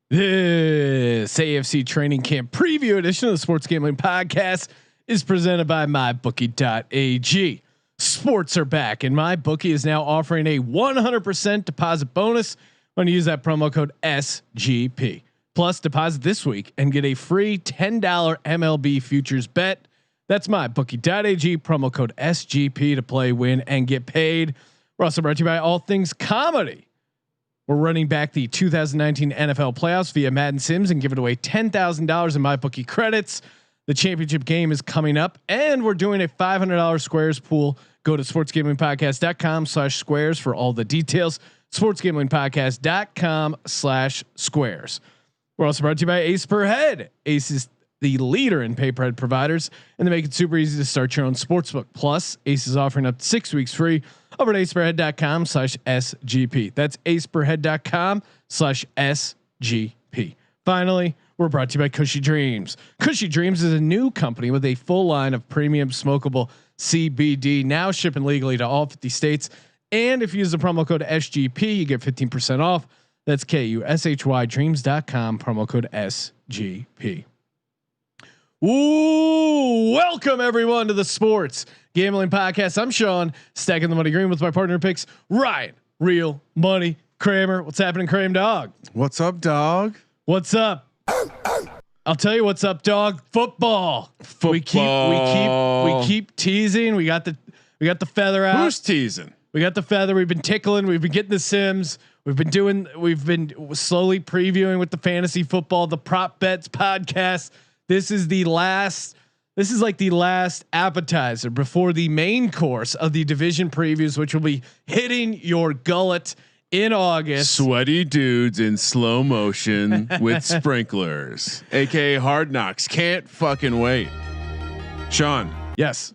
This AFC Training Camp Preview edition of the Sports Gambling Podcast is presented by MyBookie.ag. Sports are back, and MyBookie is now offering a 100% deposit bonus when you use that promo code SGP. Plus, deposit this week and get a free $10 MLB futures bet. That's MyBookie.ag, promo code SGP to play, win, and get paid. We're also brought to you by All Things Comedy. We're running back the 2019 NFL playoffs via Madden Sims and giving away $10,000 in MyBookie credits. The championship game is coming up, and we're doing a $500 squares pool. Go to sportsgamblingpodcast.com/squares for all the details. sportsgamblingpodcast.com/squares. We're also brought to you by Ace Per Head. Ace is the leader in pay-per-head providers, and they make it super easy to start your own sportsbook. Plus, Ace is offering up to 6 weeks free over at aceperhead.com/SGP. That's aceperhead.com/SGP. Finally, we're brought to you by Cushy Dreams. Cushy Dreams is a new company with a full line of premium smokable CBD, now shipping legally to all 50 states. And if you use the promo code SGP, you get 15% off. That's KUSHYDreams.com, promo code SGP. Ooh, welcome everyone to the Sports Gambling Podcast. I'm Sean, stacking the money green with my partner picks, Ryan, Real Money Kramer. What's happening, Kramer dog? What's up, dog? What's up? I'll tell you what's up, dog. Football. We keep teasing. We got the feather out. Who's teasing? We got the feather. We've been tickling. We've been getting the Sims. We've been slowly previewing with the fantasy football, the prop bets podcast. This is like the last appetizer before the main course of the division previews, which will be hitting your gullet in August. Sweaty dudes in slow motion with sprinklers, aka Hard Knocks. Can't fucking wait. Sean. Yes.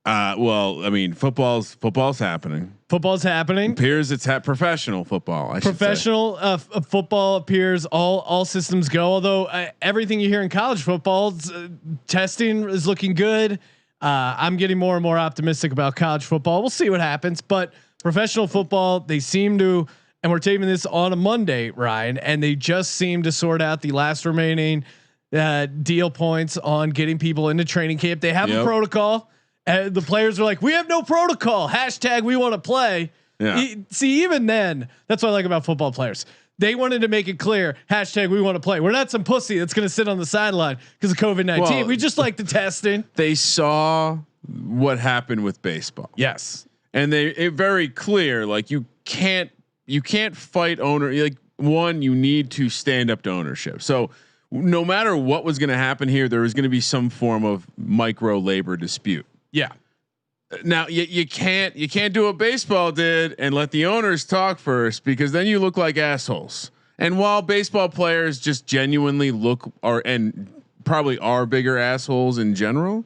Well, I mean, football's happening. Football's happening. Appears it's professional football. Professional football appears all systems go. Although everything you hear in college football, testing is looking good. I'm getting more and more optimistic about college football. We'll see what happens, but professional football, they seem to, and we're taping this on a Monday, Ryan, and they just seem to sort out the last remaining deal points on getting people into training camp. They have a protocol. The players are like, we have no protocol. # we want to play. Yeah. See, even then, that's what I like about football players. They wanted to make it clear. # we want to play. We're not some pussy that's going to sit on the sideline because of COVID-19. Well, we just like the testing. They saw what happened with baseball. Yes. And it very clear, like you can't fight owner. Like one, you need to stand up to ownership. So no matter what was going to happen here, there was going to be some form of micro labor dispute. Yeah. Now you can't do what baseball did and let the owners talk first, because then you look like assholes. And while baseball players just genuinely probably are bigger assholes in general,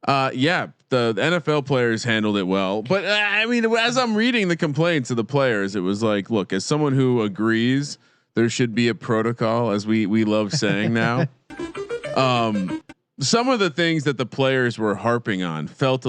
the NFL players handled it well. But I mean, as I'm reading the complaints of the players, it was like, look, as someone who agrees there should be a protocol, as we love saying now. Some of the things that the players were harping on felt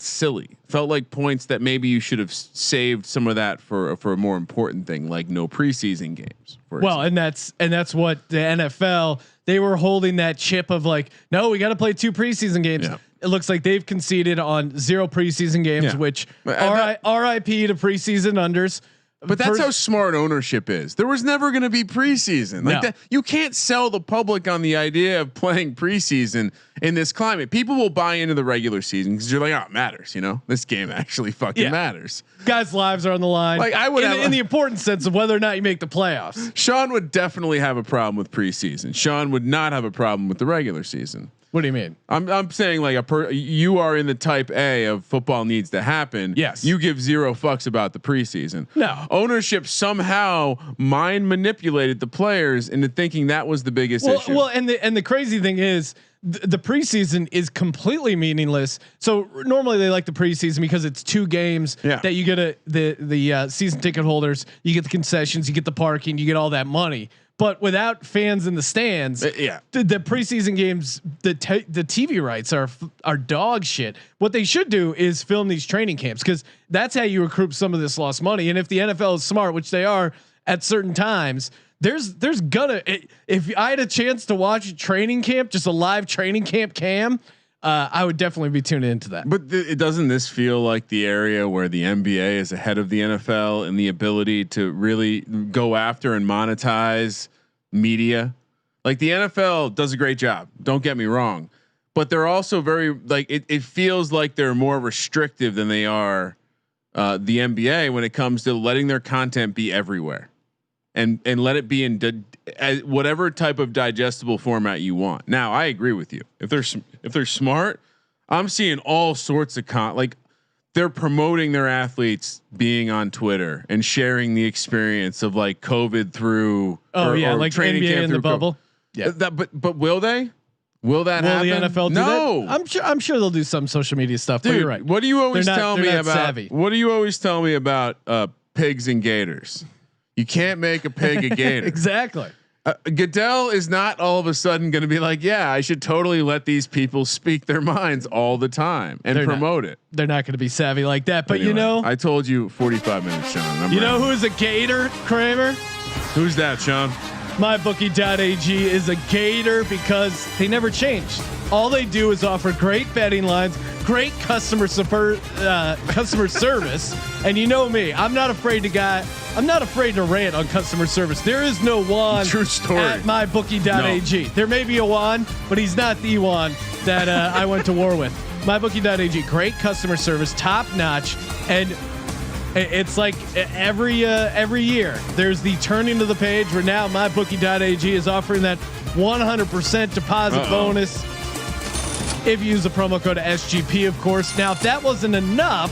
silly, felt like points that maybe you should have saved some of that for a more important thing, like no preseason games. Well, and that's what the NFL, they were holding that chip of like, no, we got to play 2 preseason games. Yeah. It looks like they've conceded on 0 preseason games, which RIP to preseason unders. But that's how smart ownership is. There was never going to be preseason like that. You can't sell the public on the idea of playing preseason in this climate. People will buy into the regular season because you're like, oh, it matters. You know, this game actually fucking matters. Guys' lives are on the line. Like I would in the important sense of whether or not you make the playoffs. Sean would definitely have a problem with preseason. Sean would not have a problem with the regular season. What do you mean? I'm saying like you are in the type A of football needs to happen. Yes. You give 0 fucks about the preseason. No. Ownership somehow mind manipulated the players into thinking that was the biggest issue. Well, and the crazy thing is the preseason is completely meaningless. So normally they like the preseason because it's 2 games that you get the season ticket holders, you get the concessions, you get the parking, you get all that money. But without fans in the stands, the preseason games, the TV rights are dog shit. What they should do is film these training camps, because that's how you recoup some of this lost money. And if the NFL is smart, which they are, at certain times. There's gonna, if I had a chance to watch training camp, just a live training camp cam, I would definitely be tuning into that. But it doesn't this feel like the area where the NBA is ahead of the NFL in the ability to really go after and monetize media? Like the NFL does a great job. Don't get me wrong, but they're also very like it feels like they're more restrictive than they are the NBA when it comes to letting their content be everywhere and let it be in whatever type of digestible format you want. Now, I agree with you. If they're smart, I'm seeing all sorts of like they're promoting their athletes being on Twitter and sharing the experience of like COVID through or like training NBA camp in the bubble. Yeah, but will they? Will that will happen? the NFL do no. that? I'm sure they'll do some social media stuff. Dude, but you're right. What do you always tell me about? Savvy. What do you always tell me about pigs and gators? You can't make a pig a gator. Exactly. Goodell is not all of a sudden going to be like, yeah, I should totally let these people speak their minds all the time and promote it. They're not going to be savvy like that. But anyway, you know, I told you 45 minutes, Sean. You know who's a gator, Kramer? Who's that, Sean? MyBookie.ag is a gator because they never changed. All they do is offer great betting lines, great customer service, and you know me, I'm not afraid to rant on customer service. There is no Juan True story. at MyBookie.ag. No. There may be a Juan, but he's not the Juan that I went to war with. MyBookie.ag, great customer service, top notch, and it's like every year there's the turning of the page where now MyBookie.ag is offering that 100% deposit bonus if you use the promo code SGP, of course. Now, if that wasn't enough,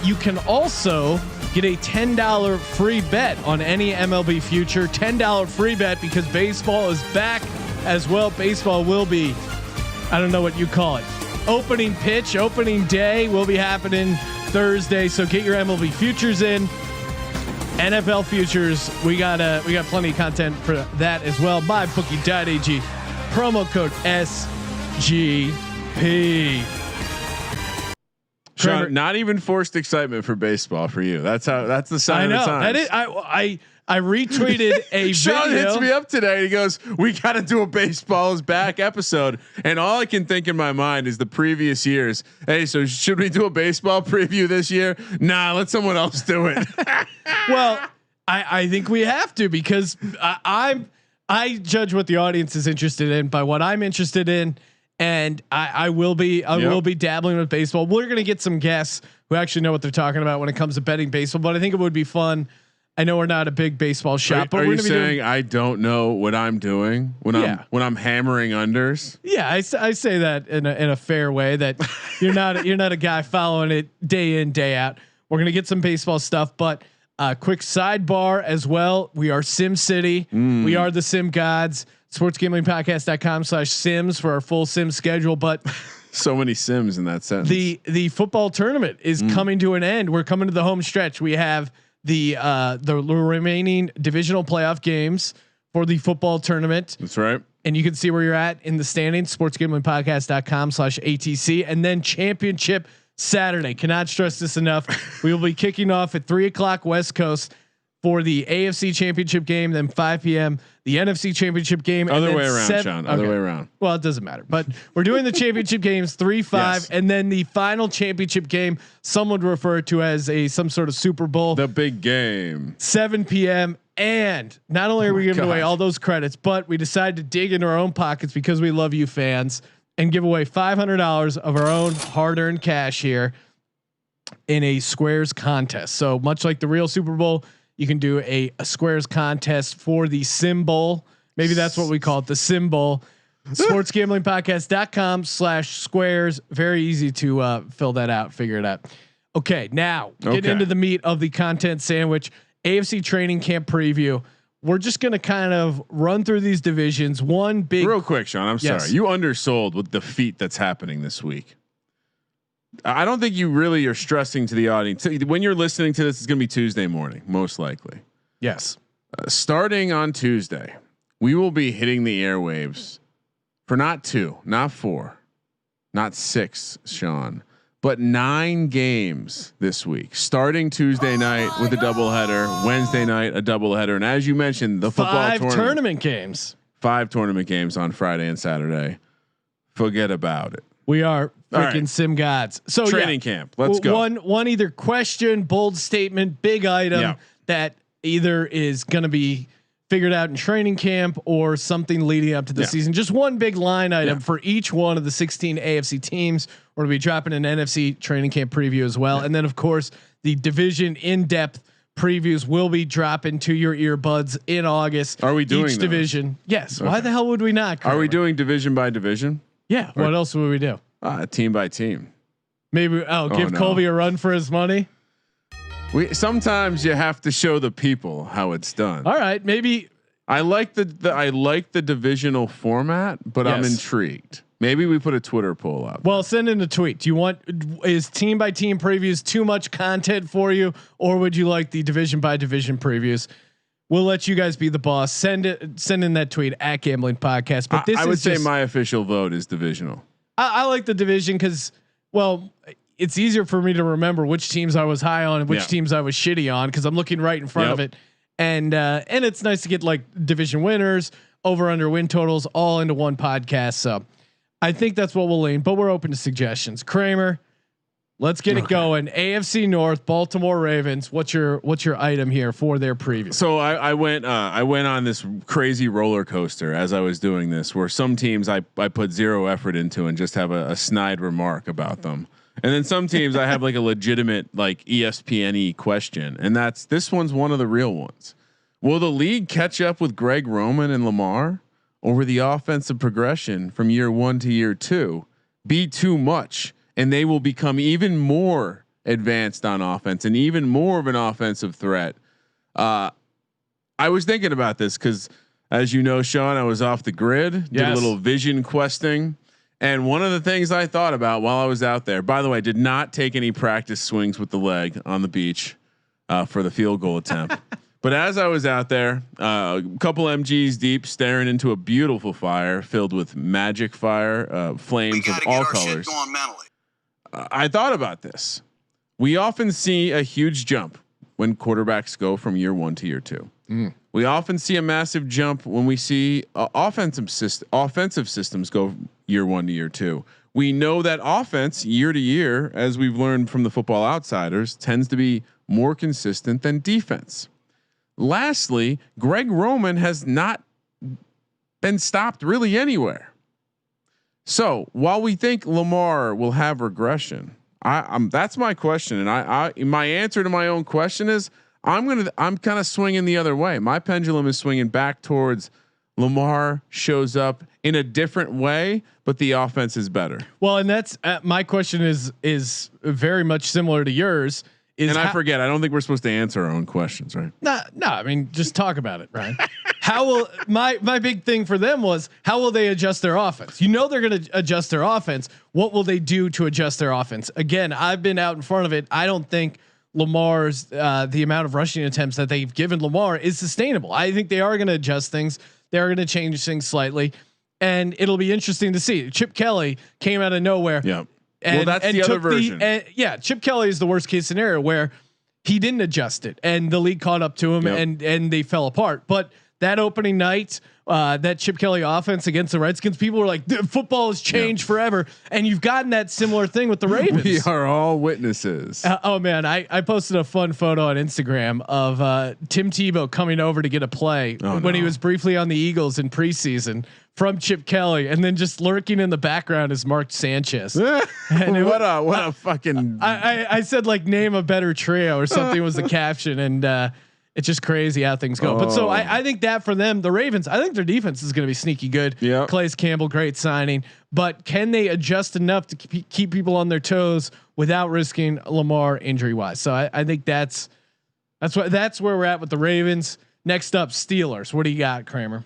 you can also get a $10 free bet on any MLB future. $10 free bet because baseball is back as well. Baseball will be, I don't know what you call it, opening pitch, opening day will be happening Thursday. So get your MLB futures in. NFL futures, we got plenty of content for that as well. MyBookie.ag, promo code SGP. Sean, not even forced excitement for baseball for you. That's the sign of the times. I retweeted a Sean video. hits me up today. He goes, "We got to do a baseball is back episode," and all I can think in my mind is the previous years. Hey, so should we do a baseball preview this year? Nah, let someone else do it. Well, I think we have to because I judge what the audience is interested in by what I'm interested in, and I will be dabbling with baseball. We're gonna get some guests who actually know what they're talking about when it comes to betting baseball, but I think it would be fun. I know we're not a big baseball shop, but are we're you going to be saying I don't know what I'm doing when I'm hammering unders? Yeah, I say that in a fair way that you're not a guy following it day in, day out. We're going to get some baseball stuff, but quick sidebar as well. We are Sim City. We are the Sim Gods. sportsgamblingpodcast.com/sims for our full sim schedule, but so many sims in that sentence. The football tournament is coming to an end. We're coming to the home stretch. We have the remaining divisional playoff games for the football tournament. That's right. And you can see where you're at in the standings, sportsgamblingpodcast.com/ATC, and then championship Saturday. Cannot stress this enough. We will be kicking off at 3:00 West Coast for the AFC championship game, then 5 PM, the NFC championship game. Other way around, Sean. Other way around. Well, it doesn't matter, but we're doing the championship games 3-5, yes. And then the final championship game, some would refer to as some sort of Super Bowl, the big game, 7 PM. And not only are we giving away all those credits, but we decided to dig into our own pockets because we love you fans and give away $500 of our own hard-earned cash here in a Squares contest. So much like the real Super Bowl, you can do a Squares contest for the symbol. Maybe that's what we call it, the symbol. sportsgamblingpodcast.com/squares. Very easy to fill that out, figure it out. Okay. Now get into the meat of the content sandwich. AFC Training Camp Preview. We're just going to kind of run through these divisions. One big, real quick, Sean. I'm sorry, you undersold with the feat that's happening this week. I don't think you really are stressing to the audience. When you're listening to this, it's going to be Tuesday morning, most likely. Yes. Starting on Tuesday, we will be hitting the airwaves for not 2, not 4, not 6, Sean, but 9 games this week, starting Tuesday night with a doubleheader, Wednesday night a doubleheader, and as you mentioned, the football tournament games. 5 tournament games on Friday and Saturday. Forget about it. We are freaking sim gods. So training camp. Let's go. One either question, bold statement, big item that either is going to be figured out in training camp or something leading up to the season. Just one big line item for each one of the 16 AFC teams. We're going to be dropping an NFC training camp preview as well. And then of course the division in-depth previews will be dropping to your earbuds in August. Are we doing each division? Yes. Okay. Why the hell would we not? Are we doing division by division? Yeah. What else would we do? Team by team. Maybe. Give Colby a run for his money. Sometimes you have to show the people how it's done. All right, maybe I like the divisional format, but I'm intrigued. Maybe we put a Twitter poll out. Well, send in a tweet. Do you want is team by team previews too much content for you, or would you like the division by division previews? We'll let you guys be the boss. Send in that tweet at Gambling Podcast. But this I would say my official vote is divisional. I like the division because, well, it's easier for me to remember which teams I was high on and which teams I was shitty on because I'm looking right in front of it, and it's nice to get like division winners, over under win totals all into one podcast. So I think that's what we'll lean, but we're open to suggestions. Kramer, let's get it going. AFC North, Baltimore Ravens. What's your item here for their preview? So I went on this crazy roller coaster as I was doing this, where some teams I put zero effort into and just have a snide remark about them. And then some teams I have like a legitimate like ESPN-y question, and this one's one of the real ones. Will the league catch up with Greg Roman and Lamar, or will the offensive progression from year 1 to year 2 be too much, and they will become even more advanced on offense and even more of an offensive threat? I was thinking about this because, as you know, Sean, I was off the grid, did a little vision questing. And one of the things I thought about while I was out there, by the way, did not take any practice swings with the leg on the beach for the field goal attempt. But as I was out there, a couple MGs deep, staring into a beautiful fire filled with magic fire, flames of all colors. I thought about this. We often see a huge jump when quarterbacks go from year 1 to year 2. We often see a massive jump when we see offensive systems go year 1 to year 2. We know that offense year to year, as we've learned from the Football Outsiders, tends to be more consistent than defense. Lastly, Greg Roman has not been stopped really anywhere. So while we think Lamar will have regression, that's my question, and my answer to my own question is I'm kind of swinging the other way. My pendulum is swinging back towards Lamar shows up in a different way, but the offense is better. Well, and that's my question is very much similar to yours. I forget. I don't think we're supposed to answer our own questions, right? No. I mean, just talk about it, right? How will my big thing for them was how will they adjust their offense? You know, they're going to adjust their offense. What will they do to adjust their offense? Again, I've been out in front of it. I don't think Lamar's the amount of rushing attempts that they've given Lamar is sustainable. I think they are going to adjust things. They're going to change things slightly, and it'll be interesting to see. Chip Kelly came out of nowhere. Yeah. Well, that's the other version. Chip Kelly is the worst case scenario where he didn't adjust it and the league caught up to him and they fell apart. But that opening night, that Chip Kelly offense against the Redskins, people were like, football has changed forever. And you've gotten that similar thing with the Ravens. We are all witnesses. Oh man. I posted a fun photo on Instagram of Tim Tebow coming over to get a play when he was briefly on the Eagles in preseason from Chip Kelly, and then just lurking in the background is Mark Sanchez. And what a fucking, I said like name a better trio or something was the caption. And, it's just crazy how things go. But so I think that for them, the Ravens, I think their defense is going to be sneaky good. Yeah. Calais Campbell, great signing, but can they adjust enough to keep people on their toes without risking Lamar injury wise? So I think that's where we're at with the Ravens. Next up, Steelers. What do you got, Kramer?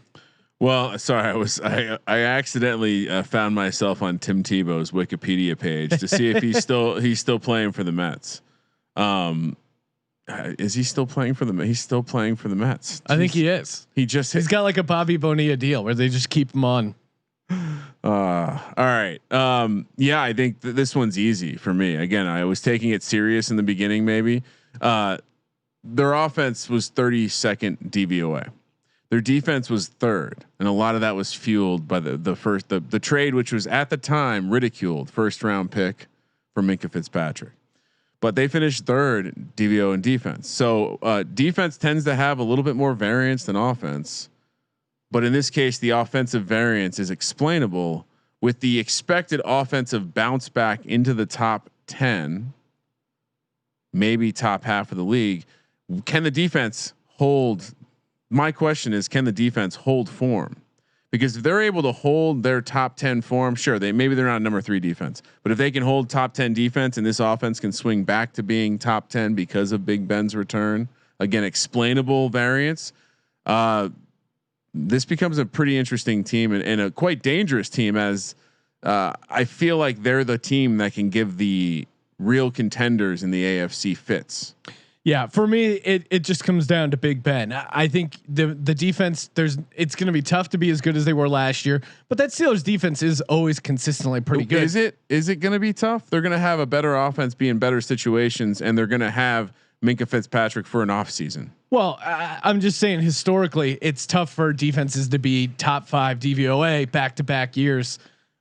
Well, sorry, I accidentally found myself on Tim Tebow's Wikipedia page to see if he's still playing for the Mets. Is he still playing for the Mets? He's still playing for the Mets. I think he is. He's got like a Bobby Bonilla deal where they just keep him on. All right. Yeah, I think this one's easy for me. Again, I was taking it serious in the beginning. Maybe their offense was 32nd DVOA. Their defense was 3rd, and a lot of that was fueled by the trade, which was at the time ridiculed, 1st round pick for Minkah Fitzpatrick. But they finished 3rd DVO in defense. So defense tends to have a little bit more variance than offense. But in this case, the offensive variance is explainable with the expected offensive bounce back into the top 10, maybe top half of the league. Can the defense hold? My question is, can the defense hold form? Because if they're able to hold their top 10 form, sure, maybe they're not number 3 defense, but if they can hold top 10 defense and this offense can swing back to being top 10 because of Big Ben's return, again, explainable variance, this becomes a pretty interesting team and a quite dangerous team, as I feel like they're the team that can give the real contenders in the AFC fits. Yeah, for me, it just comes down to Big Ben. I think the defense, it's going to be tough to be as good as they were last year, but that Steelers defense is always consistently pretty good. Is it going to be tough? They're going to have a better offense, be in better situations, and they're going to have Minkah Fitzpatrick for an off season. Well, I'm just saying historically, it's tough for defenses to be top 5 DVOA back-to-back years.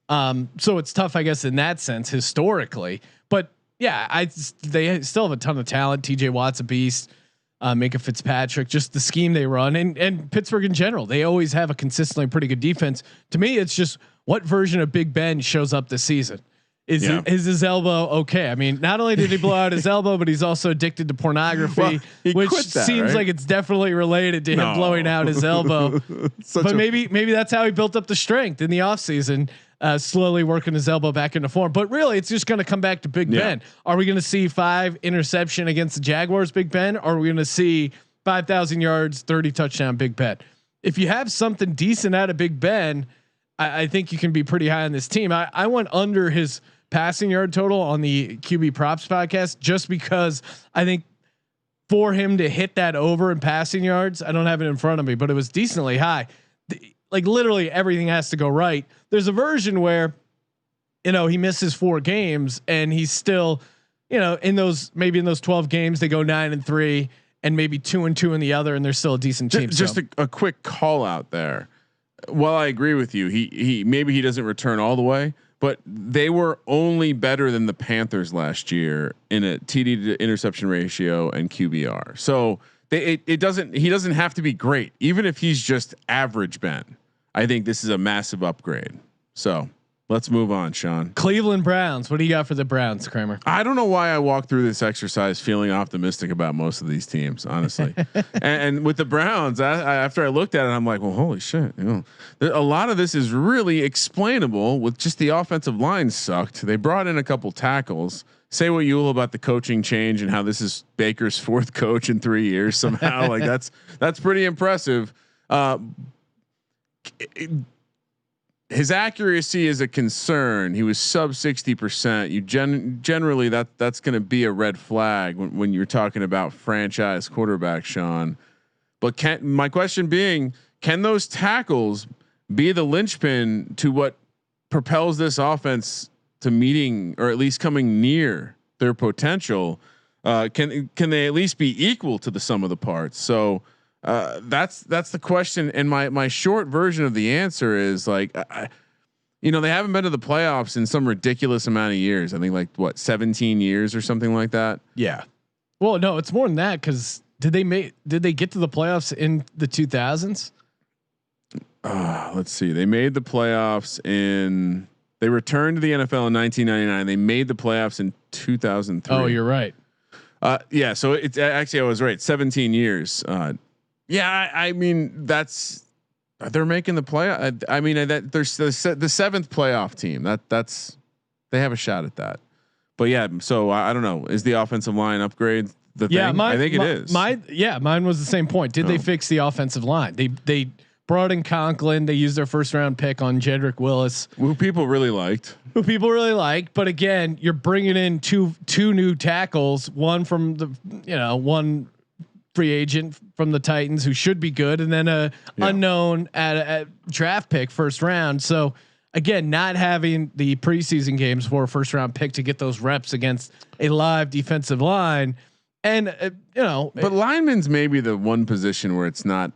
So it's tough, I guess, in that sense historically, but yeah, they still have a ton of talent. TJ Watt's a beast. Minkah Fitzpatrick, just the scheme they run, and Pittsburgh in general, they always have a consistently pretty good defense. To me, it's just what version of Big Ben shows up this season. Is his elbow okay? I mean, not only did he blow out his elbow, but he's also addicted to pornography, which seems like it's definitely related to him blowing out his elbow. But maybe that's how he built up the strength in the offseason. Slowly working his elbow back into form, but really it's just going to come back to Big Ben. Are we going to see 5 interception against the Jaguars, Big Ben? Or are we going to see 5,000 yards, 30 touchdown, Big Ben? If you have something decent out of Big Ben, I think you can be pretty high on this team. I went under his passing yard total on the QB props podcast, just because I think for him to hit that over in passing yards, I don't have it in front of me, but it was decently high. Like literally everything has to go right. There's a version where, he misses 4 games and he's still, in those 12 games, they go 9-3 and maybe 2-2 in the other, and they're still a decent team. Just a quick call out there. While I agree with you, he maybe he doesn't return all the way, but they were only better than the Panthers last year in a TD to interception ratio and QBR. So he doesn't have to be great. Even if he's just average Ben, I think this is a massive upgrade. So let's move on, Sean. Cleveland Browns. What do you got for the Browns, Kramer? I don't know why I walked through this exercise feeling optimistic about most of these teams, honestly. and with the Browns, after I looked at it, I'm like, well, holy shit. A lot of this is really explainable with just the offensive line sucked. They brought in a couple tackles. Say what you will about the coaching change and how this is Baker's 4th coach in 3 years somehow. Like that's pretty impressive. His accuracy is a concern. He was sub 60%. You generally that's going to be a red flag when you're talking about franchise quarterback, Sean. But my question being, can those tackles be the linchpin to what propels this offense to meeting, or at least coming near their potential? Can they at least be equal to the sum of the parts? So that's the question. And my short version of the answer is like, they haven't been to the playoffs in some ridiculous amount of years. I think like 17 years or something like that. Yeah. Well, no, it's more than that. Cause did they get to the playoffs in the 2000s? Let's see. They made the playoffs they returned to the NFL in 1999. They made the playoffs in 2003. Oh, you're right. Yeah. So it's actually, I was right. 17 years. Yeah. I mean, they're making the play. I mean, there's the 7th playoff team they have a shot at that, but yeah. So I don't know. Is the offensive line upgrade the thing? I think it is. Mine was the same point. Did they fix the offensive line? They brought in Conklin. They used their 1st round pick on Jedrick Willis, who people really liked. But again, you're bringing in two new tackles, one from one free agent from the Titans who should be good, and then a unknown at draft pick 1st round. So again, not having the preseason games for a first round pick to get those reps against a live defensive line. And but linemen's maybe the one position where it's not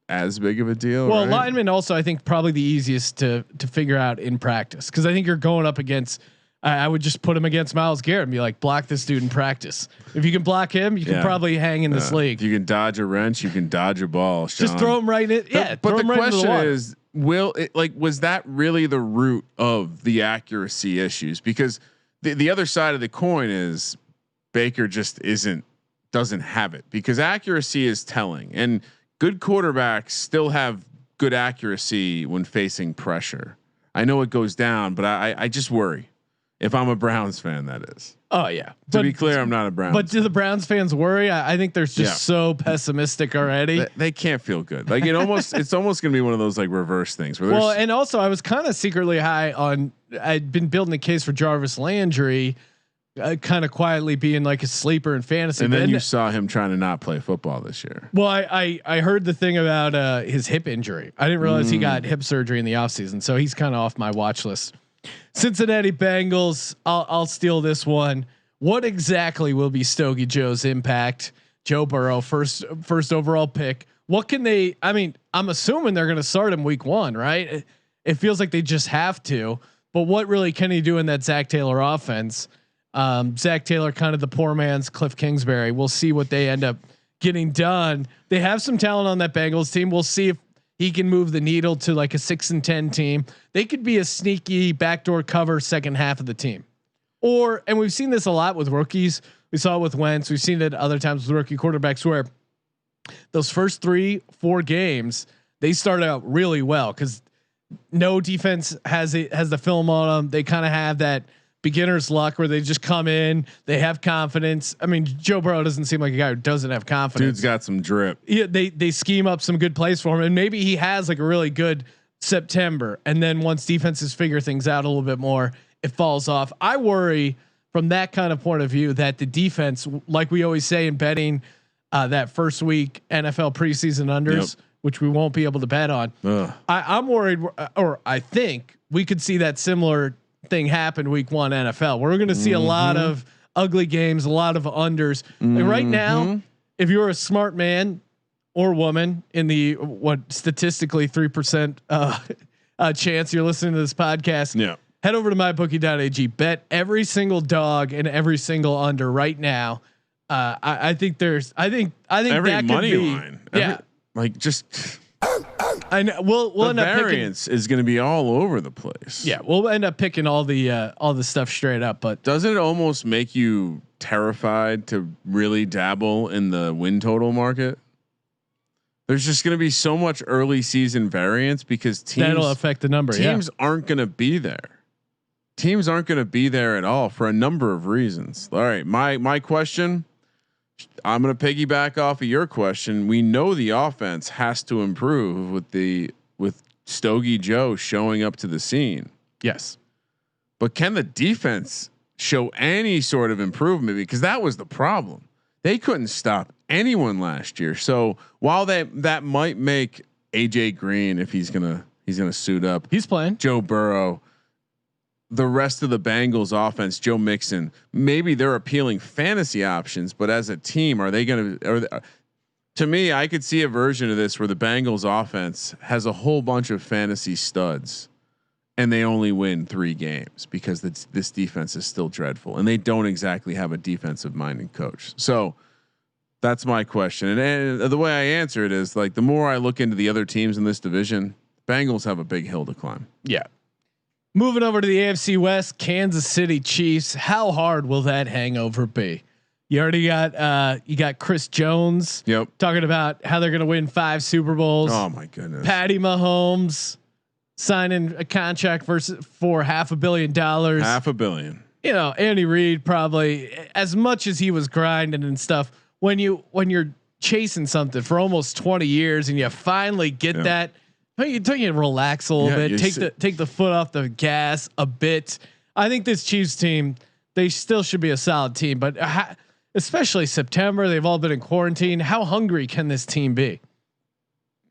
as big of a deal. Well, right? linemen also, I think, probably the easiest to figure out in practice, because I think you're going up against. I would just put him against Myles Garrett and be like, block this dude in practice. If you can block him, you can probably hang in this league. If you can dodge a wrench, you can dodge a ball. Sean. Just throw him right in. Yeah, but the question is, was that really the root of the accuracy issues? Because the other side of the coin is Baker just doesn't have it, because accuracy is telling, and good quarterbacks still have good accuracy when facing pressure. I know it goes down, but I just worry. If I'm a Browns fan, that is. Oh yeah. To be clear, I'm not a Browns. But do the Browns fans worry? I think they're just so pessimistic already. They can't feel good. Like it's almost gonna be one of those like reverse things. Where and also I was kind of secretly high on. I'd been building a case for Jarvis Landry, kind of quietly being like a sleeper in fantasy. And then you saw him trying to not play football this year. Well, I heard the thing about his hip injury. I didn't realize he got hip surgery in the offseason, so he's kind of off my watch list. Cincinnati Bengals. I'll steal this one. What exactly will be Stogie Joe's impact? Joe Burrow, first overall pick. What can they? I mean, I'm assuming they're going to start him week 1, right? It feels like they just have to. But what really can he do in that Zach Taylor offense? Zach Taylor, kind of the poor man's Cliff Kingsbury. We'll see what they end up getting done. They have some talent on that Bengals team. We'll see if he can move the needle to like a 6-10 team. They could be a sneaky backdoor cover second half of the team. And we've seen this a lot with rookies. We saw it with Wentz. We've seen it other times with rookie quarterbacks where those first 3-4 games, they start out really well because no defense has the film on them. They kind of have that beginner's luck where they just come in, they have confidence. I mean, Joe Burrow doesn't seem like a guy who doesn't have confidence. Dude's got some drip. Yeah, they scheme up some good plays for him, and maybe he has like a really good September. And then once defenses figure things out a little bit more, it falls off. I worry from that kind of point of view that the defense, like we always say in betting, that first week NFL preseason unders, which we won't be able to bet on. I'm worried, or I think we could see that similar thing happen week 1 NFL. We're going to see a lot of ugly games, a lot of unders. Like right now, if you're a smart man or woman in the what statistically 3% chance you're listening to this podcast, head over to mybookie.ag, bet every single dog and every single under right now. I think every that money could be, line, like just. I know we'll end up variance is going to be all over the place. Yeah, we'll end up picking all the stuff straight up. But doesn't it almost make you terrified to really dabble in the win total market? There's just going to be so much early season variance because that'll affect the number. Teams aren't going to be there. Teams aren't going to be there at all for a number of reasons. All right, my question. I'm going to piggyback off of your question. We know the offense has to improve with Stogie Joe showing up to the scene. Yes. But can the defense show any sort of improvement? Because that was the problem. They couldn't stop anyone last year. So while that might make AJ Green, if he's going to suit up, he's playing Joe Burrow, the rest of the Bengals offense, Joe Mixon, maybe they're appealing fantasy options, but as a team, are they going to, to me, I could see a version of this where the Bengals offense has a whole bunch of fantasy studs and they only win 3 games because this defense is still dreadful and they don't exactly have a defensive minded coach. So that's my question. And the way I answer it is like, the more I look into the other teams in this division, Bengals have a big hill to climb. Yeah. Moving over to the AFC West, Kansas City Chiefs. How hard will that hangover be? You already got Chris Jones. Talking about how they're going to win 5 Super Bowls. Oh my goodness. Patty Mahomes signing a contract for $500 million. $500 million. You know, Andy Reid probably, as much as he was grinding and stuff, when you're chasing something for almost 20 years and you finally get that. Don't you relax a little bit? Take the foot off the gas a bit. I think this Chiefs team, they still should be a solid team, but especially September, they've all been in quarantine. How hungry can this team be?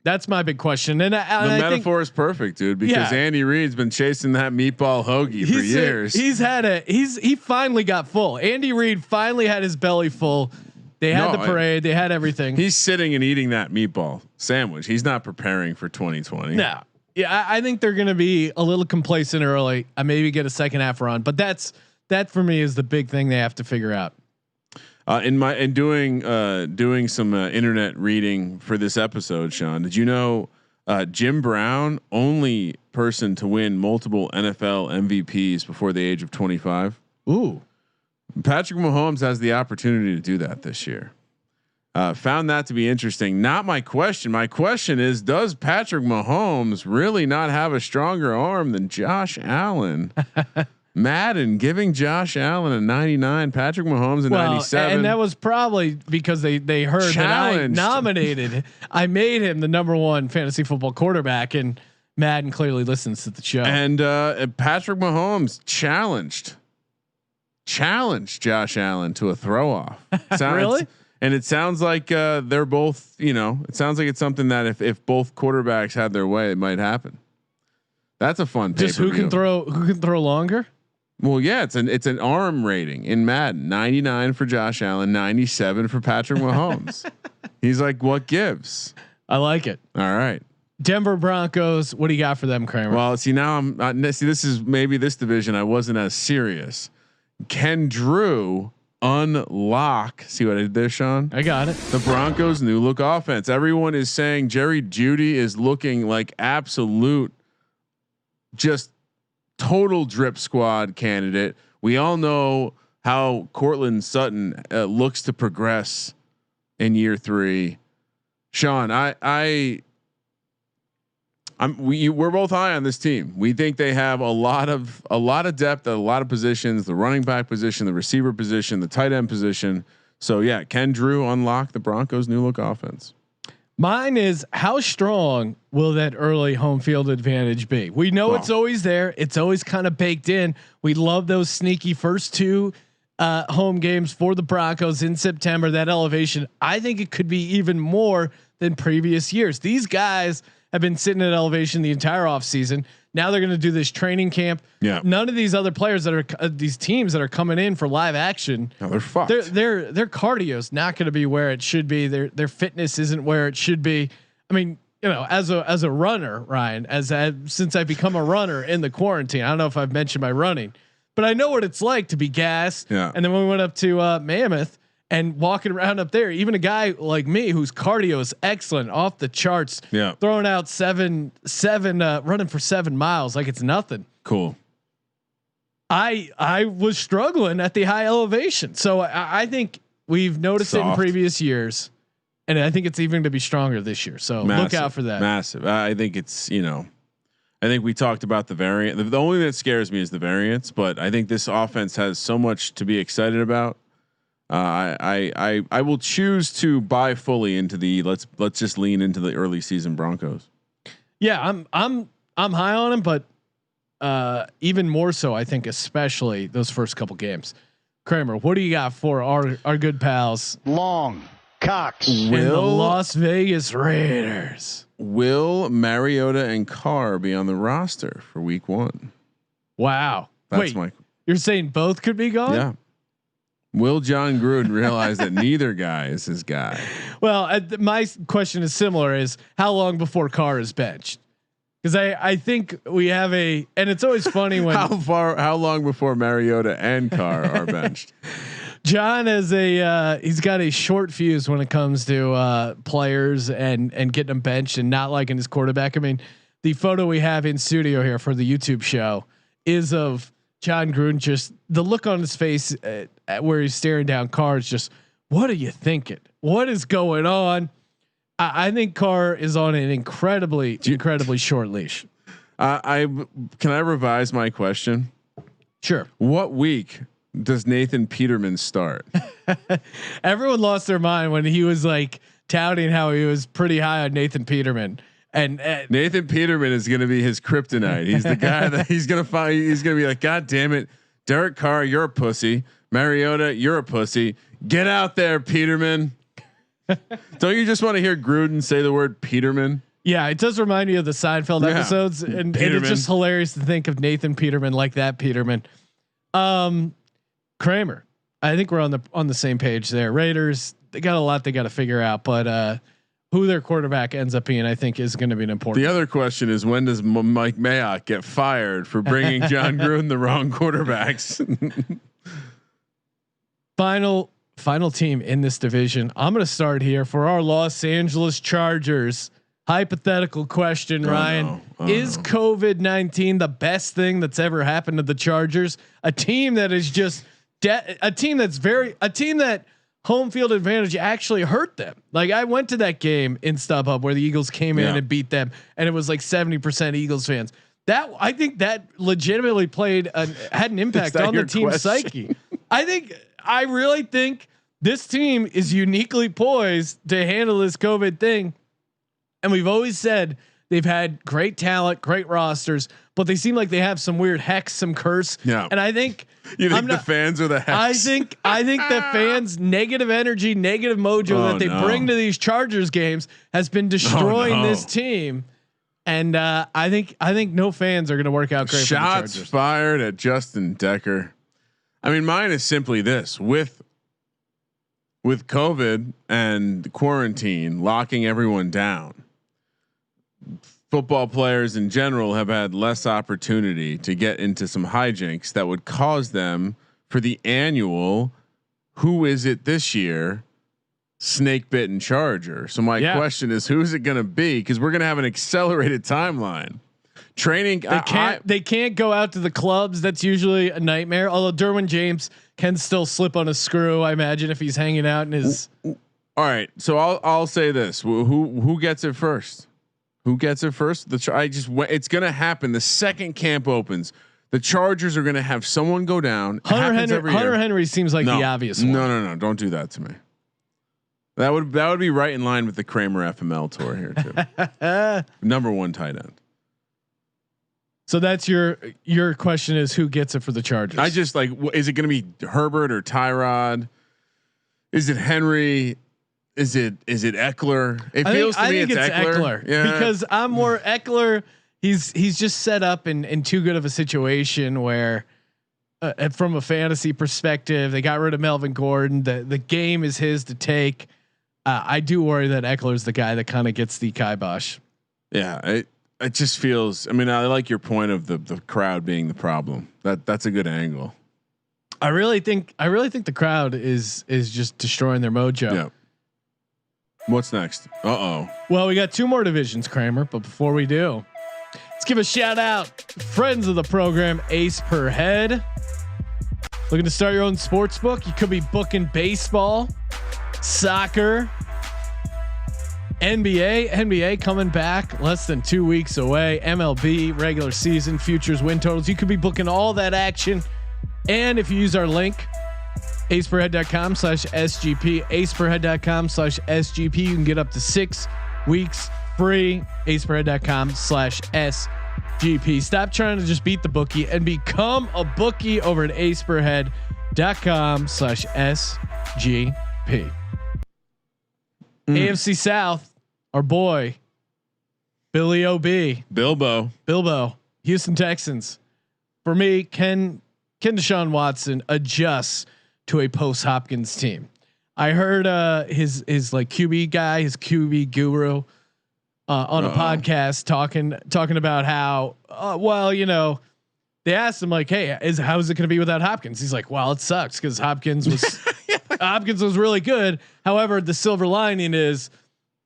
That's my big question. And the metaphor is perfect, dude, because Andy Reid's been chasing that meatball hoagie for years. He finally got full. Andy Reid finally had his belly full. They had the parade. They had everything. He's sitting and eating that meatball sandwich. He's not preparing for 2020. No. Yeah, I think they're going to be a little complacent early. I maybe get a second half run, but that for me is the big thing they have to figure out. Doing some internet reading for this episode, Sean, did you know Jim Brown, only person to win multiple NFL MVPs before the age of 25? Ooh, Patrick Mahomes has the opportunity to do that this year. Found that to be interesting. Not my question. My question is, does Patrick Mahomes really not have a stronger arm than Josh Allen? Madden giving Josh Allen a 99, Patrick Mahomes a 97, and that was probably because they heard challenged. that I nominated. I made him the #1 fantasy football quarterback, and Madden clearly listens to the show. And Patrick Mahomes challenged Josh Allen to a throw off. Really? And it sounds like they're both. It sounds like it's something that if both quarterbacks had their way, it might happen. That's a fun. Just who can throw longer. Well, yeah, it's an arm rating in Madden. 99 for Josh Allen, 97 for Patrick Mahomes. He's like, what gives? I like it. All right. Denver Broncos. What do you got for them, Kramer? Well, see now this is maybe this division I wasn't as serious. Can Drew unlock? See what I did there, Sean? I got it. The Broncos' new look offense. Everyone is saying Jerry Jeudy is looking like absolute, just total drip squad candidate. We all know how Cortland Sutton looks to progress in year 3. Sean, we're both high on this team. We think they have a lot of depth at a lot of positions: the running back position, the receiver position, the tight end position. So yeah, can Drew unlock the Broncos' new look offense? Mine is, how strong will that early home field advantage be? We know it's always there. It's always kind of baked in. We love those sneaky first 2 home games for the Broncos in September. That elevation, I think it could be even more than previous years. These guys have been sitting at elevation the entire offseason. Now they're going to do this training camp. Yeah. None of these other players that are these teams that are coming in for live action, they're fucked. Their cardio's not going to be where it should be. Their fitness isn't where it should be. I mean, as a runner, Ryan, since I've become a runner in the quarantine, I don't know if I've mentioned my running, but I know what it's like to be gassed. Yeah. And then when we went up to Mammoth and walking around up there, even a guy like me whose cardio is excellent, off the charts, throwing out seven, running for 7 miles like it's nothing. Cool. I was struggling at the high elevation, so I think we've noticed it in previous years, and I think it's even to be stronger this year. So look out for that. Massive. I think it's I think we talked about the variant. The only thing that scares me is the variance, but I think this offense has so much to be excited about. I will choose to buy fully into the let's just lean into the early season Broncos. Yeah, I'm high on them, but even more so, I think, especially those first couple games. Kramer, what do you got for our good pals? Long Cox and the Las Vegas Raiders. Will Mariota and Carr be on the roster for Week 1? Wow. Wait, you're saying both could be gone? Yeah. Will John Gruden realize that neither guy is his guy? Well, my question is similar: is how long before Carr is benched? Because I think we have and it's always funny when how long before Mariota and Carr are benched? John has he's got a short fuse when it comes to players and getting them benched and not liking his quarterback. I mean, the photo we have in studio here for the YouTube show is of John Gruden, just the look on his face where he's staring down Carr is just, what are you thinking? What is going on? I think Carr is on an incredibly short leash. Can I revise my question? Sure. What week does Nathan Peterman start? Everyone lost their mind when he was like touting how he was pretty high on Nathan Peterman. And Nathan Peterman is going to be his kryptonite. He's the guy that he's going to find. He's going to be like, God damn it, Derek Carr, you're a pussy. Mariota, you're a pussy. Get out there, Peterman. Don't you just want to hear Gruden say the word Peterman? Yeah, it does remind me of the Seinfeld episodes, and it's just hilarious to think of Nathan Peterman like that. Peterman, Kramer. I think we're on the same page there. Raiders, they got a lot they got to figure out, but who their quarterback ends up being, I think, is going to be an important. The other question is, when does Mike Mayock get fired for bringing John Gruden the wrong quarterbacks? Final team in this division. I'm going to start here for our Los Angeles Chargers. Hypothetical question, Ryan. Is COVID-19 the best thing that's ever happened to the Chargers? A team that is just a team that home field advantage actually hurt them. Like, I went to that game in StubHub where the Eagles came in and beat them, and it was like 70% Eagles fans. I think that legitimately had an impact on the team's psyche. I really think this team is uniquely poised to handle this COVID thing. And we've always said they've had great talent, great rosters, but they seem like they have some weird hex, some curse. Yeah. And I think the fans are the hex. I think the fans' negative energy, negative mojo that they bring to these Chargers games has been destroying this team. And I think no fans are going to work out great. Shots for the Chargers. Fired at Justin Decker. I mean, mine is simply this: with COVID and quarantine locking everyone down, football players in general have had less opportunity to get into some hijinks that would cause them for the annual who is it this year snake bitten Charger. So my question is, who is it going to be? Because we're going to have an accelerated timeline. Training. They can't go out to the clubs. That's usually a nightmare. Although Derwin James can still slip on a screw, I imagine, if he's hanging out in his. All right. So I'll say this: who gets it first? Who gets it first? It's going to happen the second camp opens. The Chargers are going to have someone go down. Hunter Henry seems like the obvious one. No. Don't do that to me. That would be right in line with the Kramer FML tour here too. Number one tight end. So that's your question is who gets it for the Chargers? I just is it going to be Herbert or Tyrod? Is it Henry? Is it Eckler? It feels to me it's Eckler. Yeah. Because I'm more Eckler. He's just set up in too good of a situation where, from a fantasy perspective, they got rid of Melvin Gordon. The game is his to take. I do worry that Eckler's the guy that kind of gets the kibosh. Yeah, it just feels. I mean, I like your point of the crowd being the problem. That's a good angle. I really think the crowd is just destroying their mojo. Yeah. What's next? Well, we got two more divisions, Kramer. But before we do, let's give a shout out, friends of the program, Ace Per Head. Looking to start your own sports book? You could be booking baseball, soccer, NBA coming back less than 2 weeks away. MLB regular season futures win totals. You could be booking all that action. And if you use our link, aceperhead.com/SGP, aceperhead.com/SGP, you can get up to 6 weeks free. aceperhead.com/SGP. Stop trying to just beat the bookie and become a bookie over at aceperhead.com/SGP. AFC South, our boy Billy OB, Bilbo, Houston Texans. For me, can Deshaun Watson adjust to a post Hopkins team? I heard his like QB guy, his QB guru, on a podcast talking about how they asked him like, hey, how is it going to be without Hopkins? He's like, well, it sucks because Hopkins was Hopkins was really good. However, the silver lining is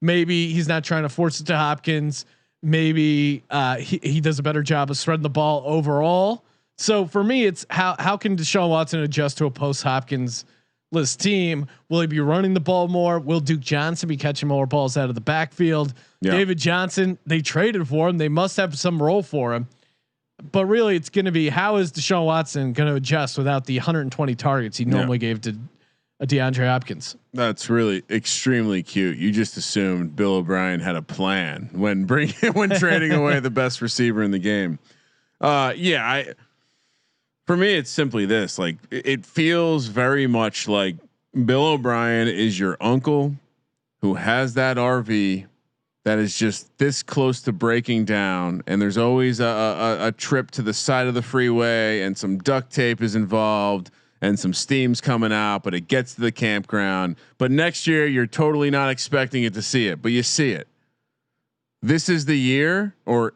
maybe he's not trying to force it to Hopkins. Maybe he does a better job of spreading the ball overall. So for me, it's how can Deshaun Watson adjust to a post Hopkins list team? Will he be running the ball more? Will Duke Johnson be catching more balls out of the backfield? Yeah. David Johnson, they traded for him. They must have some role for him. But really, it's going to be how is Deshaun Watson going to adjust without the 120 targets he normally gave to DeAndre Hopkins? That's really extremely cute. You just assumed Bill O'Brien had a plan when trading away the best receiver in the game. For me, it's simply this: like it feels very much like Bill O'Brien is your uncle who has that RV that is just this close to breaking down, and there's always a trip to the side of the freeway, and some duct tape is involved, and some steam's coming out, but it gets to the campground. But next year, you're totally not expecting it to see it, but you see it. This is the year, or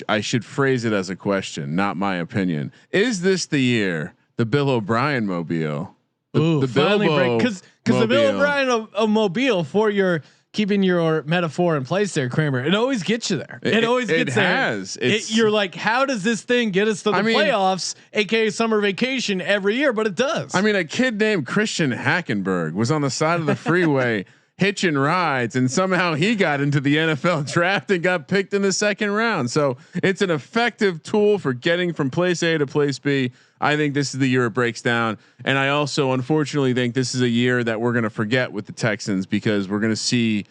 I should phrase it as a question, not my opinion. Is this the year the Bill O'Brien mobile? The Bilbo, because the Bill O'Brien mobile, for your keeping your metaphor in place there, Kramer, it always gets you there. It always gets there. You're like, how does this thing get us to the playoffs, aka summer vacation, every year? But it does. I mean, a kid named Christian Hackenberg was on the side of the freeway hitching rides, and somehow he got into the NFL draft and got picked in the second round. So it's an effective tool for getting from place A to place B. I think this is the year it breaks down. And I also unfortunately think this is a year that we're going to forget with the Texans, because we're going to see,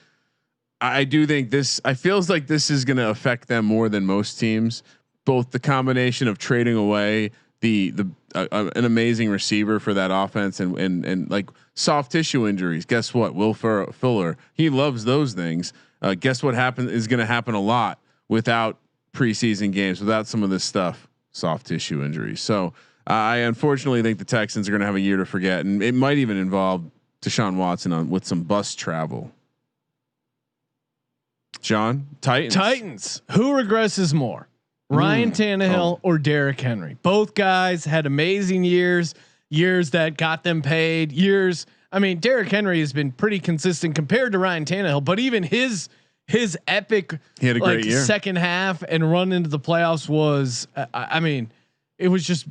I do think this, I feels like this is going to affect them more than most teams, both the combination of trading away an amazing receiver for that offense and like soft tissue injuries. Guess what? Will Fuller, he loves those things. Guess what is going to happen a lot without preseason games, without some of this stuff, soft tissue injuries. So I unfortunately think the Texans are going to have a year to forget, and it might even involve Deshaun Watson with some bus travel. John, Titans. Who regresses more, Ryan Tannehill or Derek Henry? Both guys had amazing years that got them paid. I mean, Derek Henry has been pretty consistent compared to Ryan Tannehill, but even his epic, he had a great year. Second half and run into the playoffs was, I mean, it was just.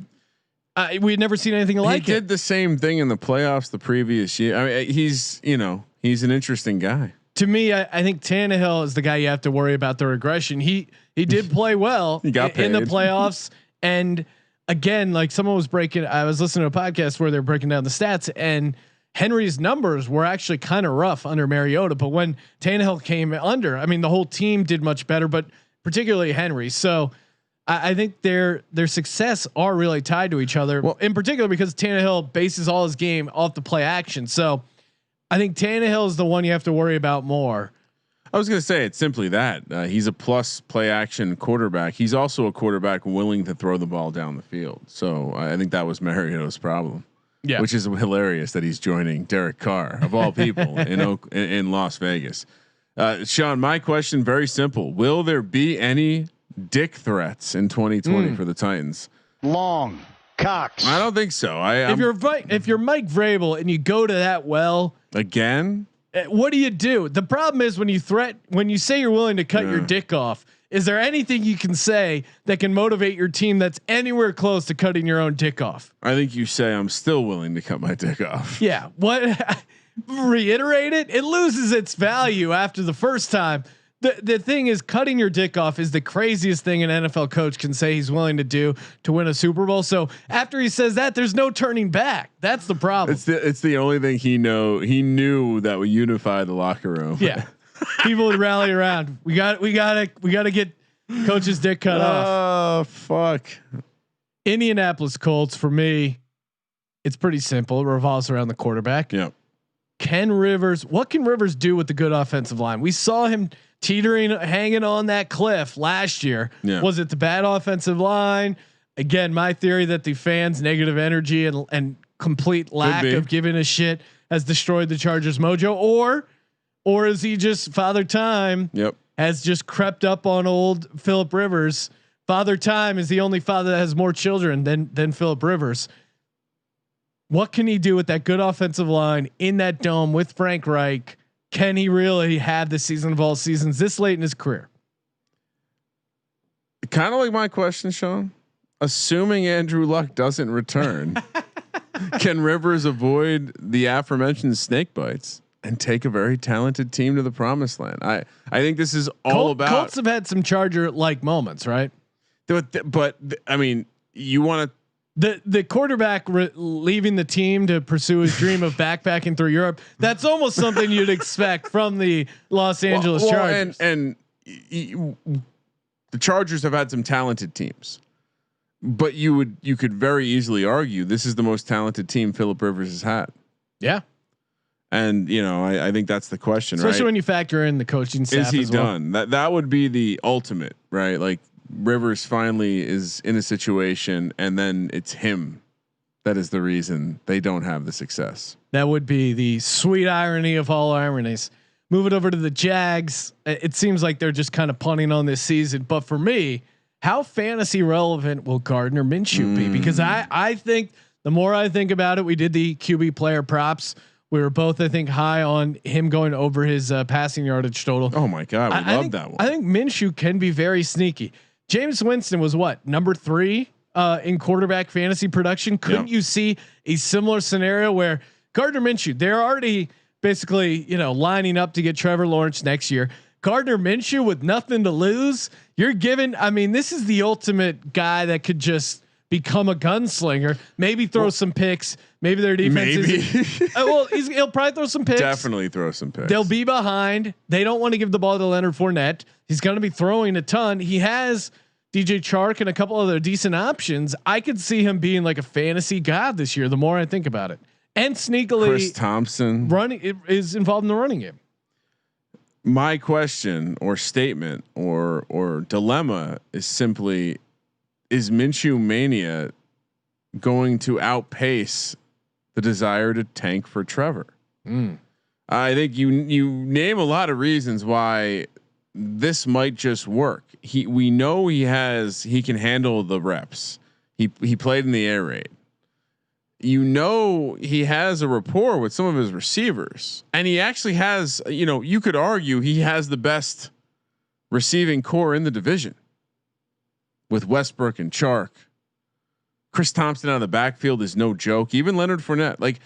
We had never seen anything like it. He did the same thing in the playoffs the previous year. I mean, he's an interesting guy. To me, I think Tannehill is the guy you have to worry about the regression. He did play well in the playoffs, and again, like someone was I was listening to a podcast where they're breaking down the stats, and Henry's numbers were actually kind of rough under Mariota. But when Tannehill came under, I mean, the whole team did much better, but particularly Henry. So. I think their success are really tied to each other, in particular because Tannehill bases all his game off the play action. So I think Tannehill is the one you have to worry about more. I was going to say it's simply that he's a plus play action quarterback. He's also a quarterback willing to throw the ball down the field. So I think that was Mariota's problem. Yeah, which is hilarious that he's joining Derek Carr of all people in Las Vegas. Sean, my question very simple: will there be any dick threats in 2020 for the Titans? Long cocks. I don't think so. If you're Mike Vrabel and you go to that well again, what do you do? The problem is when you say you're willing to cut your dick off, is there anything you can say that can motivate your team that's anywhere close to cutting your own dick off? I think you say I'm still willing to cut my dick off. Yeah. What? Reiterate it. It loses its value after the first time. The thing is, cutting your dick off is the craziest thing an NFL coach can say he's willing to do to win a Super Bowl. So after he says that, there's no turning back. That's the problem. It's the only thing he knew that would unify the locker room. Yeah, people would rally around. We gotta get coach's dick cut off. Oh fuck! Indianapolis Colts, for me, it's pretty simple. It revolves around the quarterback. Yeah. What can Rivers do with the good offensive line? We saw him teetering, hanging on that cliff last year. Yeah. Was it the bad offensive line? Again, my theory that the fans' negative energy and complete lack of giving a shit has destroyed the Chargers' mojo, or is he just Father Time? Yep. Has just crept up on old Philip Rivers. Father Time is the only father that has more children than Philip Rivers. What can he do with that good offensive line in that dome with Frank Reich? Can he really have the season of all seasons this late in his career? Kind of like my question, Sean. Assuming Andrew Luck doesn't return, can Rivers avoid the aforementioned snake bites and take a very talented team to the promised land? I think this is all about. Colts have had some Charger-like moments, right? But I mean, you want to. The quarterback leaving the team to pursue his dream of backpacking through Europe. That's almost something you'd expect from the Los Angeles Chargers. And the Chargers have had some talented teams, but you could very easily argue this is the most talented team Philip Rivers has had. Yeah. And I think that's the question, especially right? when you factor in the coaching staff. Is he as well. done? That would be the ultimate, right? Like Rivers finally is in a situation, and then it's him that is the reason they don't have the success. That would be the sweet irony of all ironies. Move it over to the Jags. It seems like they're just kind of punting on this season. But for me, how fantasy relevant will Gardner Minshew be? Because I think the more I think about it, we did the QB player props. We were both, I think, high on him going over his passing yardage total. Oh my God, we love that one. I think Minshew can be very sneaky. James Winston was what, number 3 in quarterback fantasy production. Couldn't you see a similar scenario where Gardner Minshew, they're already basically, lining up to get Trevor Lawrence next year. Gardner Minshew with nothing to lose. You're given. I mean, this is the ultimate guy that could just become a gunslinger. Maybe throw some picks. Maybe their defense is. He'll probably throw some picks. Definitely throw some picks. They'll be behind. They don't want to give the ball to Leonard Fournette. He's going to be throwing a ton. He has DJ Chark and a couple other decent options. I could see him being like a fantasy god this year. The more I think about it, and sneakily, Chris Thompson is involved in the running game. My question or statement or dilemma is simply: is Minshew mania going to outpace the desire to tank for Trevor? I think you name a lot of reasons why this might just work. We know he can handle the reps. He played in the air raid. He has a rapport with some of his receivers, and he actually has, you could argue he has the best receiving core in the division with Westbrook and Chark. Chris Thompson out of the backfield is no joke. Even Leonard Fournette,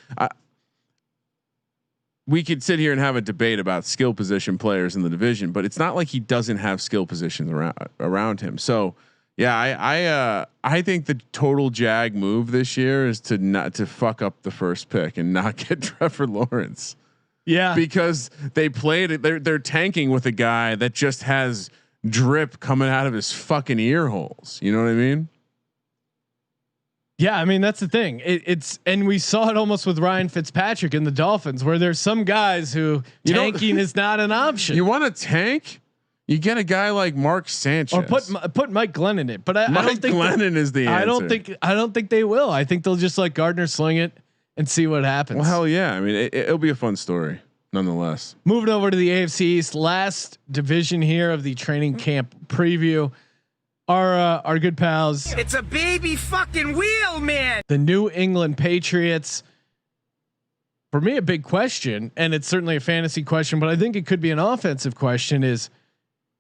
we could sit here and have a debate about skill position players in the division, but it's not like he doesn't have skill positions around him. So yeah, I think the total Jag move this year is to fuck up the first pick and not get Trevor Lawrence. Yeah, because they played it. They're tanking with a guy that just has drip coming out of his fucking ear holes. You know what I mean? Yeah, I mean that's the thing. And we saw it almost with Ryan Fitzpatrick in the Dolphins, where there's some guys who tanking is not an option. You want to tank? You get a guy like Mark Sanchez, or put Mike Glenn in it. But I don't think Glennon is the answer. I don't think they will. I think they'll just let Gardner sling it and see what happens. Well, hell yeah. I mean, it'll be a fun story, nonetheless. Moving over to the AFC East, last division here of the training camp preview. Our good pals. It's a baby fucking wheel, man. The New England Patriots. For me, a big question, and it's certainly a fantasy question, but I think it could be an offensive question, is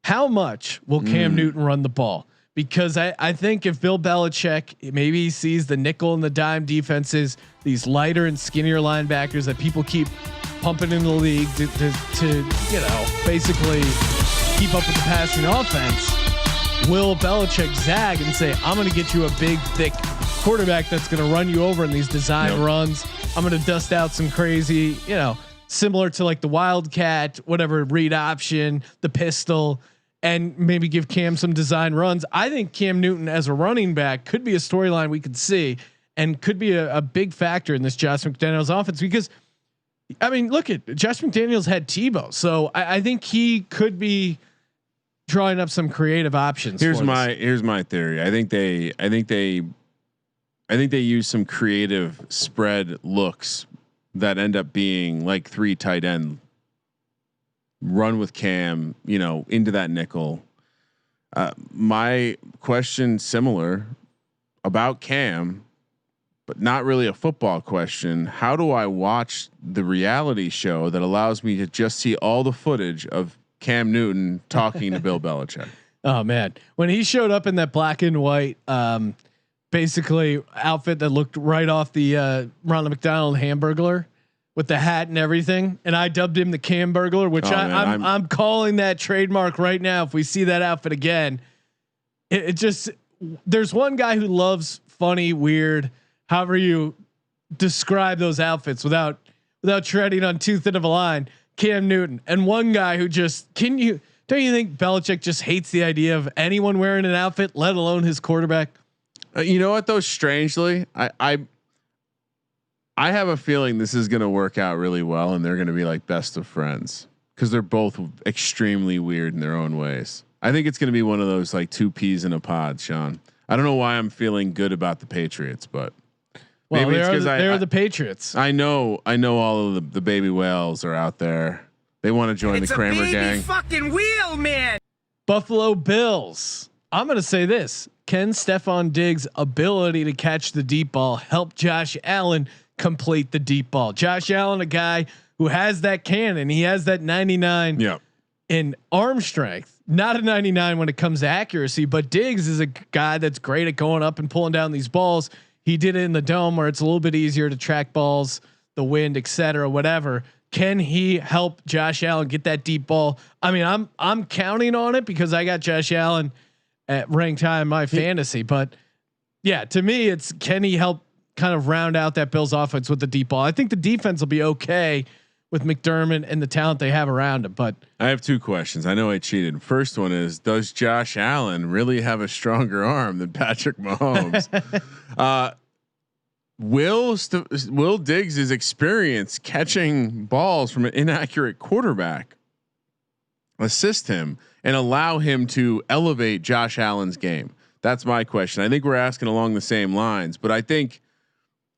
how much will Cam Newton run the ball? Because I think if Bill Belichick maybe he sees the nickel and the dime defenses, these lighter and skinnier linebackers that people keep pumping in the league to basically keep up with the passing offense, will Belichick zag and say, I'm going to get you a big, thick quarterback that's going to run you over in these design runs. I'm going to dust out some crazy, similar to like the Wildcat, whatever, read option, the pistol, and maybe give Cam some design runs. I think Cam Newton as a running back could be a storyline we could see and could be a big factor in this Josh McDaniels offense, because I mean, look at Josh McDaniels had Tebow. So I think he could be drawing up some creative options. Here's my theory. I think they use some creative spread looks that end up being like 3 tight end run with Cam, into that nickel. My question similar about Cam, but not really a football question. How do I watch the reality show that allows me to just see all the footage of Cam Newton talking to Bill Belichick? Oh man, when he showed up in that black and white, basically outfit that looked right off the Ronald McDonald Hamburglar with the hat and everything, and I dubbed him the Cam Burglar, which I'm calling that trademark right now. If we see that outfit again, it just, there's one guy who loves funny, weird, however you describe those outfits without treading on too thin of a line, Cam Newton, and one guy who just, don't you think Belichick just hates the idea of anyone wearing an outfit, let alone his quarterback? You know what though? Strangely, I I have a feeling this is going to work out really well, and they're going to be like best of friends because they're both extremely weird in their own ways. I think it's going to be one of those like two peas in a pod, Sean. I don't know why I'm feeling good about the Patriots, but maybe it's because they're the Patriots. I know all of the baby whales are out there. They want to join the Kramer gang. Fucking wheel, man. Buffalo Bills. I'm going to say this. Can Stephon Diggs' ability to catch the deep ball help Josh Allen complete the deep ball? Josh Allen, a guy who has that cannon. He has that 99 in arm strength, not a 99 when it comes to accuracy, but Diggs is a guy that's great at going up and pulling down these balls. He did it in the dome where it's a little bit easier to track balls, the wind, etc., whatever. Can he help Josh Allen get that deep ball? I mean, I'm counting on it because I got Josh Allen at ranked high in my fantasy, but yeah, to me, it's can he help kind of round out that Bills offense with the deep ball? I think the defense will be okay with McDermott and the talent they have around him. But I have two questions. I know I cheated. First one is, does Josh Allen really have a stronger arm than Patrick Mahomes? Will Diggs' experience catching balls from an inaccurate quarterback assist him and allow him to elevate Josh Allen's game? That's my question. I think we're asking along the same lines, but I think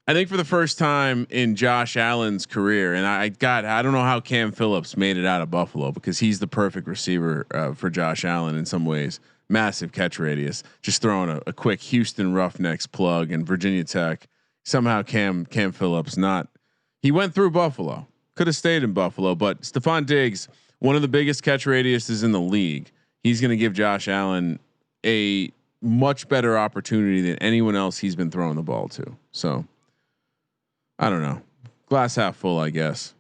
for the first time in Josh Allen's career, and I don't know how Cam Phillips made it out of Buffalo because he's the perfect receiver for Josh Allen in some ways. Massive catch radius, just throwing a quick Houston Roughnecks plug and Virginia Tech. Somehow Cam Phillips he went through Buffalo, could have stayed in Buffalo, but Stephon Diggs, one of the biggest catch radiuses in the league. He's going to give Josh Allen a much better opportunity than anyone else he's been throwing the ball to. So I don't know. Glass half full, I guess.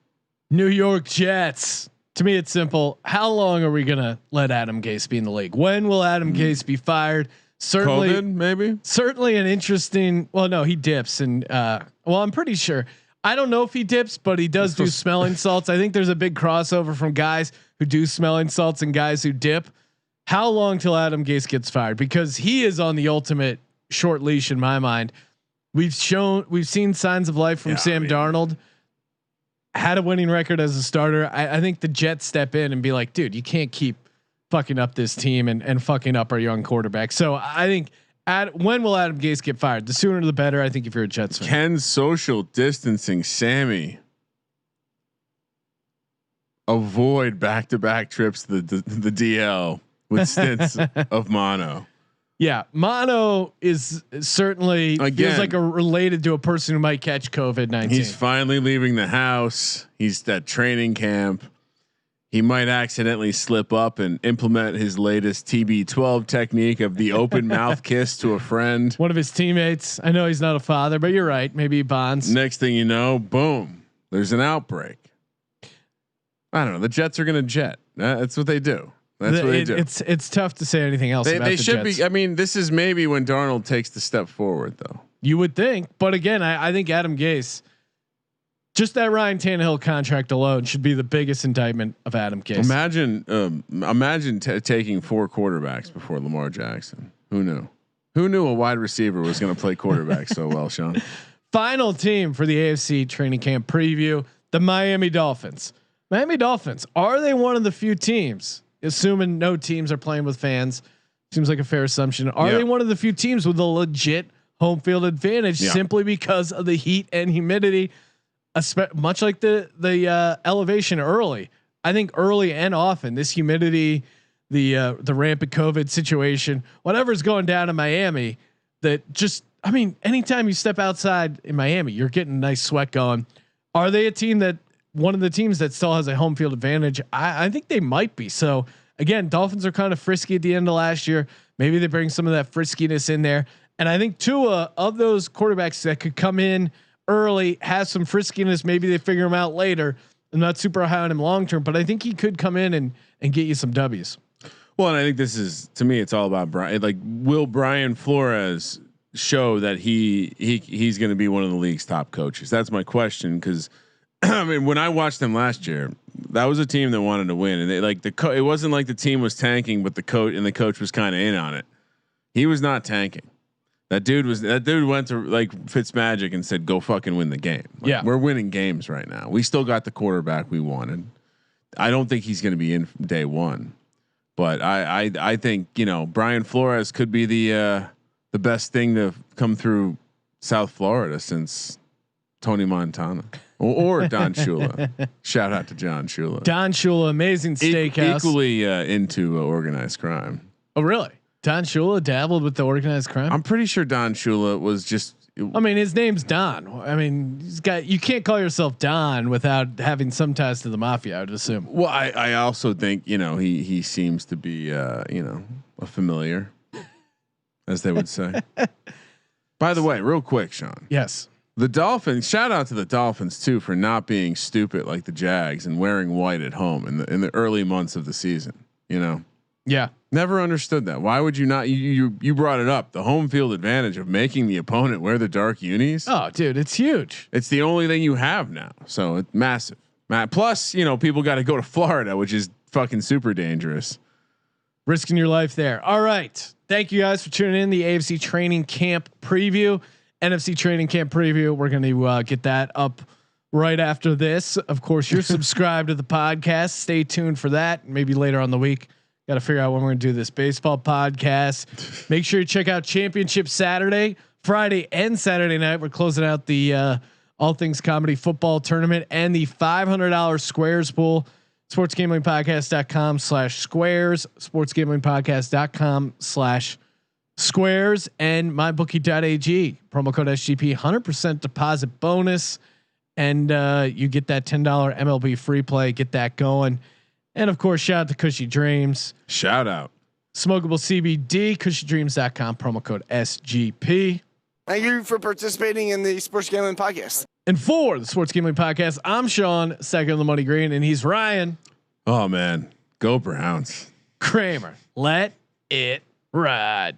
New York Jets. To me, it's simple. How long are we going to let Adam Gase be in the league? When will Adam Gase be fired? Certainly, COVID, maybe. Certainly an interesting. Well, no, he dips, and I'm pretty sure. I don't know if he dips, but he does do smelling salts. I think there's a big crossover from guys who do smelling salts and guys who dip. How long till Adam Gase gets fired? Because he is on the ultimate short leash in my mind. We've seen signs of life from Sam Darnold. Had a winning record as a starter. I think the Jets step in and be like, dude, you can't keep fucking up this team and fucking up our young quarterback. So I think when will Adam Gase get fired? The sooner the better. I think if you're a Jets fan. Can social distancing Sammy avoid back-to-back trips to the DL with stints of mono? Yeah, mono is certainly feels like related to a person who might catch COVID-19. He's finally leaving the house. He's at training camp. He might accidentally slip up and implement his latest TB12 technique of the open mouth kiss to a friend. One of his teammates. I know he's not a father, but you're right. Maybe he bonds. Next thing you know, boom, there's an outbreak. I don't know. The Jets are going to jet. That's what they do. That's what they do. It's tough to say anything else. They should Jets. Be. I mean, this is maybe when Darnold takes the step forward, though. You would think, but again, I think Adam Gase, just that Ryan Tannehill contract alone should be the biggest indictment of Adam Gase. Imagine taking 4 quarterbacks before Lamar Jackson. Who knew? Who knew a wide receiver was going to play quarterback so well, Sean? Final team for the AFC Training Camp Preview: the Miami Dolphins. Miami Dolphins, are they one of the few teams? Assuming no teams are playing with fans, seems like a fair assumption. Are they one of the few teams with a legit home field advantage simply because of the heat and humidity? Much like the elevation early, I think early and often this humidity, the rampant COVID situation, whatever's going down in Miami, anytime you step outside in Miami, you're getting a nice sweat going. Are they a team that? One of the teams that still has a home field advantage? I think they might be. So again, Dolphins are kind of frisky at the end of last year. Maybe they bring some of that friskiness in there. And I think Tua, of those quarterbacks that could come in early, has some friskiness. Maybe they figure him out later. I'm not super high on him long term, but I think he could come in and get you some W's. Well, and I think this is, to me, it's all about Brian. Like, will Brian Flores show that he's going to be one of the league's top coaches? That's my question, because I mean, when I watched them last year, that was a team that wanted to win, and they it wasn't like the team was tanking, but the coach was kind of in on it. He was not tanking. That dude went to like Fitzmagic and said, "Go fucking win the game." Like, yeah, we're winning games right now. We still got the quarterback we wanted. I don't think he's going to be in day one, but I think Brian Flores could be the best thing to come through South Florida since Tony Montana or Don Shula. Shout out to John Shula. Don Shula, amazing steakhouse. Equally into organized crime. Oh, really? Don Shula dabbled with the organized crime. I'm pretty sure Don Shula was just. I mean, his name's Don. I mean, you can't call yourself Don without having some ties to the mafia, I would assume. Well, I also think, he seems to be, a familiar, as they would say. By the way, real quick, Sean. Yes. The Dolphins, shout out to the Dolphins too, for not being stupid like the Jags and wearing white at home in the early months of the season, Yeah. Never understood that. Why would you not? You brought it up. The home field advantage of making the opponent wear the dark unis. Oh, dude, it's huge. It's the only thing you have now. So it's massive. Plus, people got to go to Florida, which is fucking super dangerous. Risking your life there. All right. Thank you guys for tuning in. The AFC Training Camp Preview, NFC Training Camp Preview. We're going to get that up right after this. Of course, you're subscribed to the podcast. Stay tuned for that. Maybe later on the week. Got to figure out when we're going to do this baseball podcast. Make sure you check out Championship Saturday, Friday, and Saturday night. We're closing out the All Things Comedy Football Tournament and the $500 Squares pool. sportsgamblingpodcast.com/squares, sportsgamblingpodcast.com/squares, and mybookie.ag. Promo code SGP, 100% deposit bonus, and you get that $10 MLB free play. Get that going. And of course, shout out to Cushy Dreams. Shout out. Smokable CBD, cushydreams.com, promo code SGP. Thank you for participating in the Sports Gambling Podcast. And for the Sports Gambling Podcast, I'm Sean, second on the money green, and he's Ryan. Oh man, go Browns. Kramer. Let it ride.